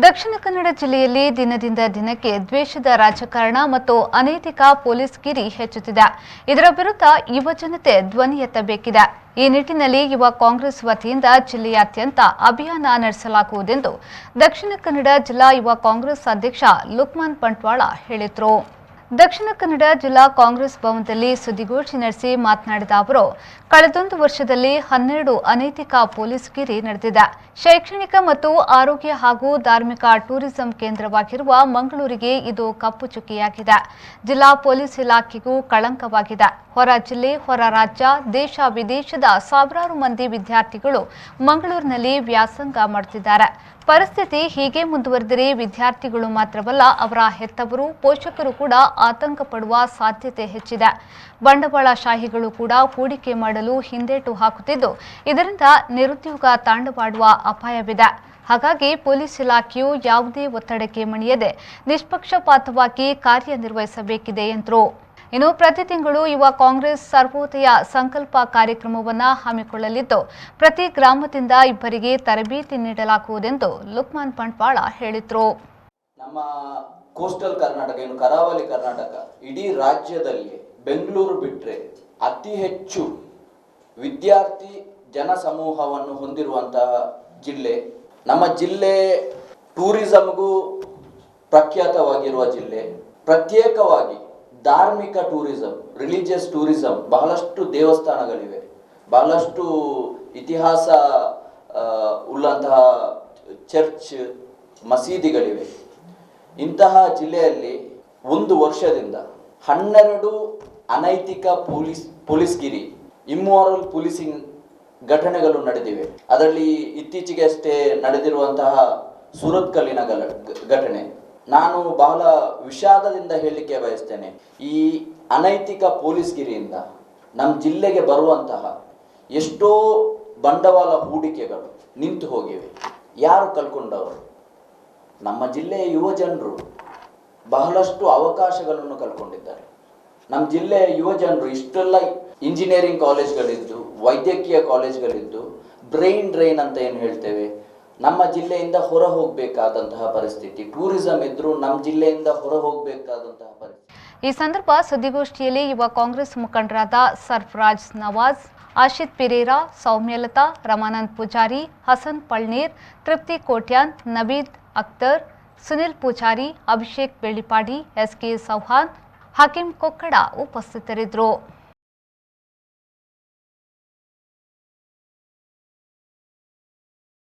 ದಕ್ಷಿಣ ಕನ್ನಡ ಜಿಲ್ಲೆಯಲ್ಲಿ ದಿನದಿಂದ ದಿನಕ್ಕೆ ದ್ವೇಷದ ರಾಜಕಾರಣ ಮತ್ತು ಅನೈತಿಕ ಪೊಲೀಸ್ ಗಿರಿ ಹೆಚ್ಚುತ್ತಿದೆ. ಇದರ ವಿರುದ್ಧ ಯುವ ಜನತೆ ಧ್ವನಿ ಎತ್ತಬೇಕಿದೆ. ಈ ನಿಟ್ಟಿನಲ್ಲಿ ಯುವ ಕಾಂಗ್ರೆಸ್ ವತಿಯಿಂದ ಜಿಲ್ಲೆಯಾದ್ಯಂತ ಅಭಿಯಾನ ನಡೆಸಲಾಗುವುದೆಂದು ದಕ್ಷಿಣ ಕನ್ನಡ ಜಿಲ್ಲಾ ಯುವ ಕಾಂಗ್ರೆಸ್ ಅಧ್ಯಕ್ಷ ಲುಕ್ಮಾನ್ ಬಂಟ್ವಾಳ ಹೇಳಿದರು. ದಕ್ಷಿಣ ಕನ್ನಡ ಜಿಲ್ಲಾ ಕಾಂಗ್ರೆಸ್ ಭವನದಲ್ಲಿ ಸುದ್ದಿಗೋಷ್ಠಿ ನಡೆಸಿ ಮಾತನಾಡಿದ ಅವರು, ಕಳೆದೊಂದು ವರ್ಷದಲ್ಲಿ 12 ಅನೈತಿಕ ಪೊಲೀಸ್ ಗಿರಿ ನಡೆದಿದೆ. ಶೈಕ್ಷಣಿಕ ಮತ್ತು ಆರೋಗ್ಯ ಹಾಗೂ ಧಾರ್ಮಿಕ ಟೂರಿಸಂ ಕೇಂದ್ರವಾಗಿರುವ ಮಂಗಳೂರಿಗೆ ಇದು ಕಪ್ಪು ಚುಕ್ಕಿಯಾಗಿದೆ. ಜಿಲ್ಲಾ ಪೊಲೀಸ್ ಇಲಾಖೆಗೂ ಕಳಂಕವಾಗಿದೆ. ಹೊರ ಜಿಲ್ಲೆ, ಹೊರ ರಾಜ್ಯ, ದೇಶ ವಿದೇಶದ ಸಾವಿರಾರು ಮಂದಿ ವಿದ್ಯಾರ್ಥಿಗಳು ಮಂಗಳೂರಿನಲ್ಲಿ ವ್ಯಾಸಂಗ ಮಾಡುತ್ತಿದ್ದಾರೆ. ಪರಿಸ್ಥಿತಿ ಹೀಗೆ ಮುಂದುವರೆದರೆ ವಿದ್ಯಾರ್ಥಿಗಳು ಮಾತ್ರವಲ್ಲ, ಅವರ ಹೆತ್ತವರು, ಪೋಷಕರು ಕೂಡ ಆತಂಕ ಪಡುವ ಸಾಧ್ಯತೆ ಹೆಚ್ಚಿದೆ. ಬಂಡವಾಳಶಾಹಿಗಳು ಕೂಡ ಹೂಡಿಕೆ ಮಾಡಲು ಹಿಂದೇಟು ಹಾಕುತ್ತಿದ್ದು, ಇದರಿಂದ ನಿರುದ್ಯೋಗ ತಾಂಡವಾಡುವ ಅಪಾಯವಿದೆ. ಹಾಗಾಗಿ ಪೊಲೀಸ್ ಇಲಾಖೆಯು ಯಾವುದೇ ಒತ್ತಡಕ್ಕೆ ಮಣಿಯದೆ ನಿಷ್ಪಕ್ಷಪಾತವಾಗಿ ಕಾರ್ಯನಿರ್ವಹಿಸಬೇಕಿದೆ ಎಂದರು. ಇನ್ನು ಪ್ರತಿ ತಿಂಗಳು ಯುವ ಕಾಂಗ್ರೆಸ್ ಸರ್ವೋದಯ ಸಂಕಲ್ಪ ಕಾರ್ಯಕ್ರಮವನ್ನು ಹಮ್ಮಿಕೊಳ್ಳಲಿದ್ದು, ಪ್ರತಿ ಗ್ರಾಮದಿಂದ 2 ತರಬೇತಿ ನೀಡಲಾಗುವುದೆಂದು ಲುಕ್ಮಾನ್ ಬಂಟ್ವಾಳ ಹೇಳಿದರು. ನಮ್ಮ ಕೋಸ್ಟಲ್ ಕರ್ನಾಟಕ, ಏನು ಕರಾವಳಿ ಕರ್ನಾಟಕ, ಇಡೀ ರಾಜ್ಯದಲ್ಲಿ ಬೆಂಗಳೂರು ಬಿಟ್ಟರೆ ಅತಿ ಹೆಚ್ಚು ವಿದ್ಯಾರ್ಥಿ ಜನಸಮೂಹವನ್ನು ಹೊಂದಿರುವಂತಹ ಜಿಲ್ಲೆ ನಮ್ಮ ಜಿಲ್ಲೆ. ಟೂರಿಸಂಗೂ ಪ್ರಖ್ಯಾತವಾಗಿರುವ ಜಿಲ್ಲೆ. ಪ್ರತ್ಯೇಕವಾಗಿ ಧಾರ್ಮಿಕ ಟೂರಿಸಂ, ರಿಲಿಜಿಯಸ್ ಟೂರಿಸಂ, ಬಹಳಷ್ಟು ದೇವಸ್ಥಾನಗಳಿವೆ, ಬಹಳಷ್ಟು ಇತಿಹಾಸ ಉಳ್ಳಂತಹ ಚರ್ಚ್, ಮಸೀದಿಗಳಿವೆ. ಇಂತಹ ಜಿಲ್ಲೆಯಲ್ಲಿ ಒಂದು ವರ್ಷದಿಂದ 12 ಅನೈತಿಕ ಪೊಲೀಸ್ಗಿರಿ, ಇಮ್ಮೋರಲ್ ಪೊಲೀಸಿಂಗ್ ಘಟನೆಗಳು ನಡೆದಿವೆ. ಅದರಲ್ಲಿ ಇತ್ತೀಚೆಗೆ ಅಷ್ಟೇ ನಡೆದಿರುವಂತಹ ಸೂರತ್ಕಲ್ಲಿನ ಘಟನೆ ನಾನು ಬಹಳ ವಿಷಾದದಿಂದ ಹೇಳಲಿಕ್ಕೆ ಬಯಸ್ತೇನೆ. ಈ ಅನೈತಿಕ ಪೊಲೀಸ್ಗಿರಿಯಿಂದ ನಮ್ಮ ಜಿಲ್ಲೆಗೆ ಬರುವಂತಹ ಎಷ್ಟೋ ಬಂಡವಾಳ ಹೂಡಿಕೆಗಳು ನಿಂತು ಹೋಗಿವೆ. ಯಾರು ಕಳ್ಕೊಂಡವರು? ನಮ್ಮ ಜಿಲ್ಲೆಯ ಯುವ ಜನರು ಬಹಳಷ್ಟು ಅವಕಾಶಗಳನ್ನು ಕಳ್ಕೊಂಡಿದ್ದಾರೆ. ನಮ್ಮ ಜಿಲ್ಲೆಯ ಯುವ ಜನರು ಇಷ್ಟೆಲ್ಲ ಇಂಜಿನಿಯರಿಂಗ್ ಕಾಲೇಜ್ಗಳಿದ್ದು, ವೈದ್ಯಕೀಯ ಕಾಲೇಜ್ಗಳಿದ್ದು, ಬ್ರೈನ್ ಡ್ರೈನ್ ಅಂತ ಏನು ಹೇಳ್ತೇವೆ, ನಮ್ಮ ಜಿಲ್ಲೆಯಿಂದ ಹೊರ ಹೋಗಬೇಕಾದಂತಹ ಪರಿಸ್ಥಿತಿ. ಟೂರಿಸಂ ಇದ್ರೂ ನಮ್ಮ ಜಿಲ್ಲೆಯಿಂದ ಹೊರ ಹೋಗಬೇಕಾದಂತಹ ಪರಿಸ್ಥಿತಿ. ಈ ಸಂದರ್ಭ ಸುದ್ದಿಗೋಷ್ಠಿಯಲ್ಲಿ ಯುವ ಕಾಂಗ್ರೆಸ್ ಮುಖಂಡರಾದ ಸರ್ಫರಾಜ್ ನವಾಜ್, ಆಶಿತ್ ಪಿರೇರಾ, ಸೌಮ್ಯಲತಾ, ರಮಾನಂದ್ ಪೂಜಾರಿ, ಹಸನ್ ಪಳ್ನೀರ್, ತೃಪ್ತಿ ಕೋಟ್ಯಾನ್, ನವೀದ್ ಅಖ್ತರ್, ಸುನಿಲ್ ಪೂಜಾರಿ, ಅಭಿಷೇಕ್ ಬೆಳ್ಳಿಪಾಡಿ, ಎಸ್ಕೆ ಚೌಹಾಣ್, ಹಕೀಂ ಕೊಕ್ಕಡ ಉಪಸ್ಥಿತರಿದ್ದರು.